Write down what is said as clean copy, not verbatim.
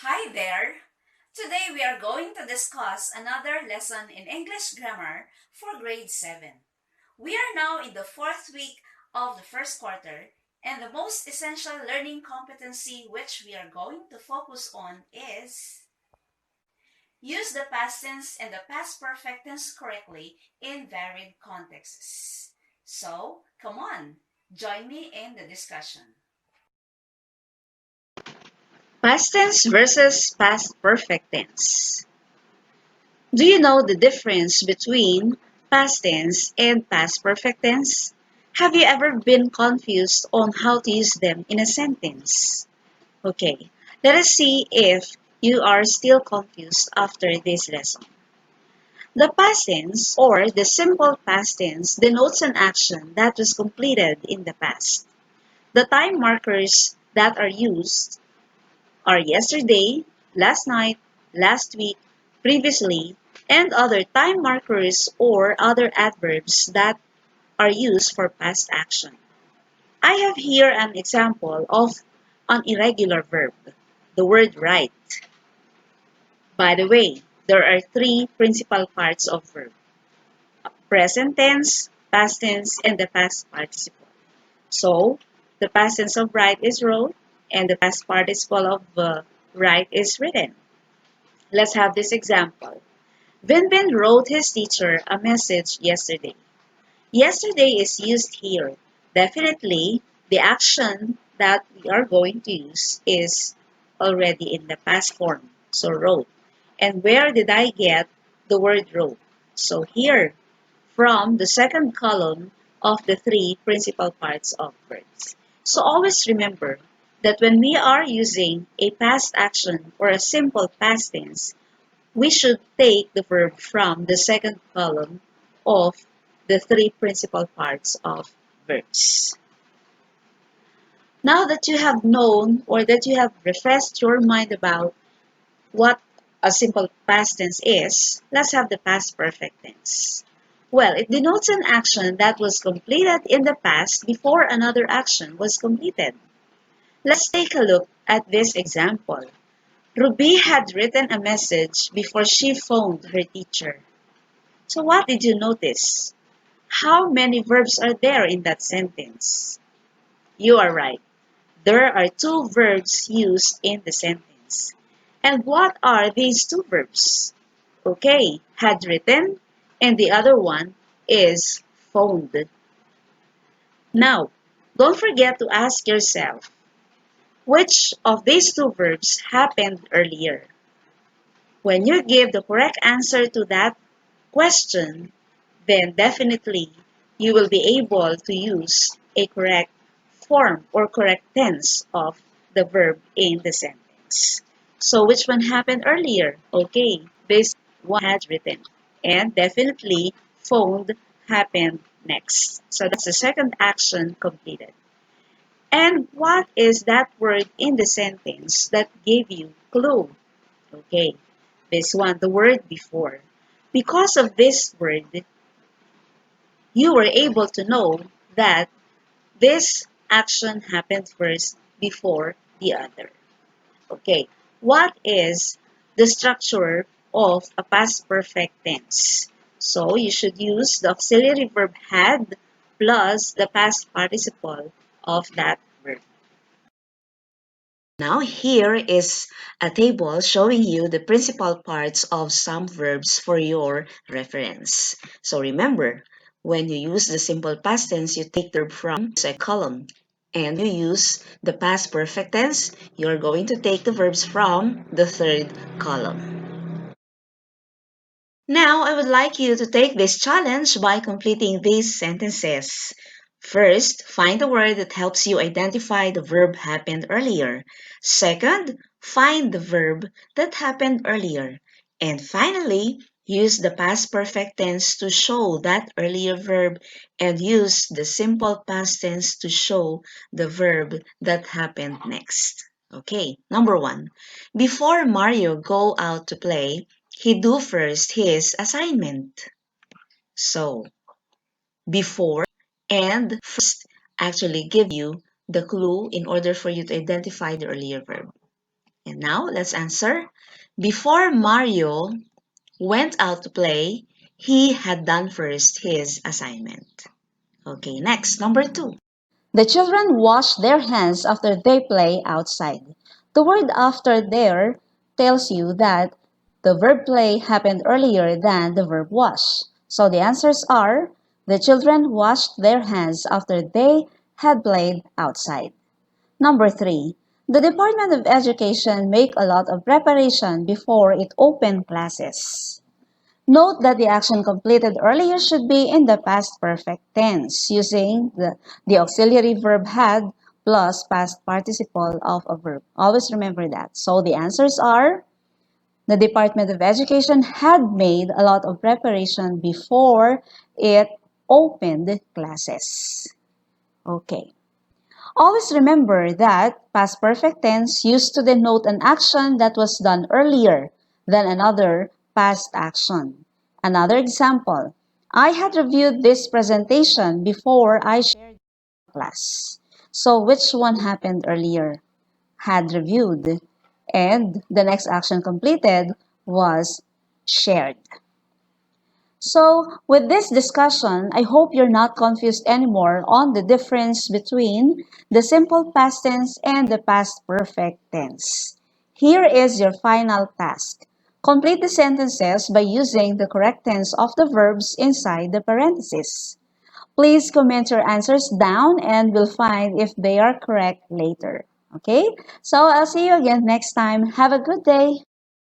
Hi there! Today we are going to discuss another lesson in English grammar for grade 7. We are now in the fourth week of the first quarter, and the most essential learning competency which we are going to focus on is use the past tense and the past perfect tense correctly in varied contexts. So, come on, join me in the discussion. Past tense versus past perfect tense. Do you know the difference between past tense and past perfect tense? Have you ever been confused on how to use them in a sentence? Okay, let us see if you are still confused after this lesson. The past tense or the simple past tense denotes an action that was completed in the past. The time markers that are used are yesterday, last night, last week, previously, and other time markers or other adverbs that are used for past action. I have here an example of an irregular verb, the word write. By the way, there are three principal parts of verb: present tense, past tense, and the past participle. So, the past tense of write is wrote, and the past participle of write is written. Let's have this example. Vinvin wrote his teacher a message yesterday. Yesterday is used here. Definitely, the action that we are going to use is already in the past form, so wrote. And where did I get the word wrote? So here, from the second column of the three principal parts of verbs. So always remember that when we are using a past action or a simple past tense, we should take the verb from the second column of the three principal parts of verbs. Now that you have known or that you have refreshed your mind about what a simple past tense is, let's have the past perfect tense. Well, it denotes an action that was completed in the past before another action was completed. Let's take a look at this example. Ruby had written a message before she phoned her teacher. So what did you notice? How many verbs are there in that sentence? You are right. There are two verbs used in the sentence. And what are these two verbs? Okay, had written, and the other one is phoned. Now, don't forget to ask yourself, which of these two verbs happened earlier? When you give the correct answer to that question, then definitely you will be able to use a correct form or correct tense of the verb in the sentence. So which one happened earlier? Okay, this one had written. And definitely phoned happened next. So that's the second action completed. And what is that word in the sentence that gave you clue? Okay, this one, the word before. Because of this word, you were able to know that this action happened first before the other. Okay, what is the structure of a past perfect tense? So you should use the auxiliary verb had plus the past participle of that verb. Now here is a table showing you the principal parts of some verbs for your reference. So remember, when you use the simple past tense, you take the verb from a column. And you use the past perfect tense, you're going to take the verbs from the third column. Now, I would like you to take this challenge by completing these sentences. First, find the word that helps you identify the verb happened earlier. Second, find the verb that happened earlier. And finally, use the past perfect tense to show that earlier verb and use the simple past tense to show the verb that happened next. Okay, number one. Before Mario go out to play, he do first his assignment. So, before and first actually give you the clue in order for you to identify the earlier verb. And now let's answer. Before Mario went out to play, he had done first his assignment. Okay, next, number 2. The children wash their hands after they play outside. The word after there tells you that the verb play happened earlier than the verb wash. So the answers are the children washed their hands after they had played outside. Number 3. The Department of Education make a lot of preparation before it opened classes. Note that the action completed earlier should be in the past perfect tense using the auxiliary verb had plus past participle of a verb. Always remember that. So the answers are the Department of Education had made a lot of preparation before it opened classes. Okay. Always remember that past perfect tense used to denote an action that was done earlier than another past action. Another example, I had reviewed this presentation before I shared the class. So which one happened earlier? Had reviewed. And the next action completed was shared. So, with this discussion, I hope you're not confused anymore on the difference between the simple past tense and the past perfect tense. Here is your final task. Complete the sentences by using the correct tense of the verbs inside the parentheses. Please comment your answers down and we'll find if they are correct later. Okay? So, I'll see you again next time. Have a good day.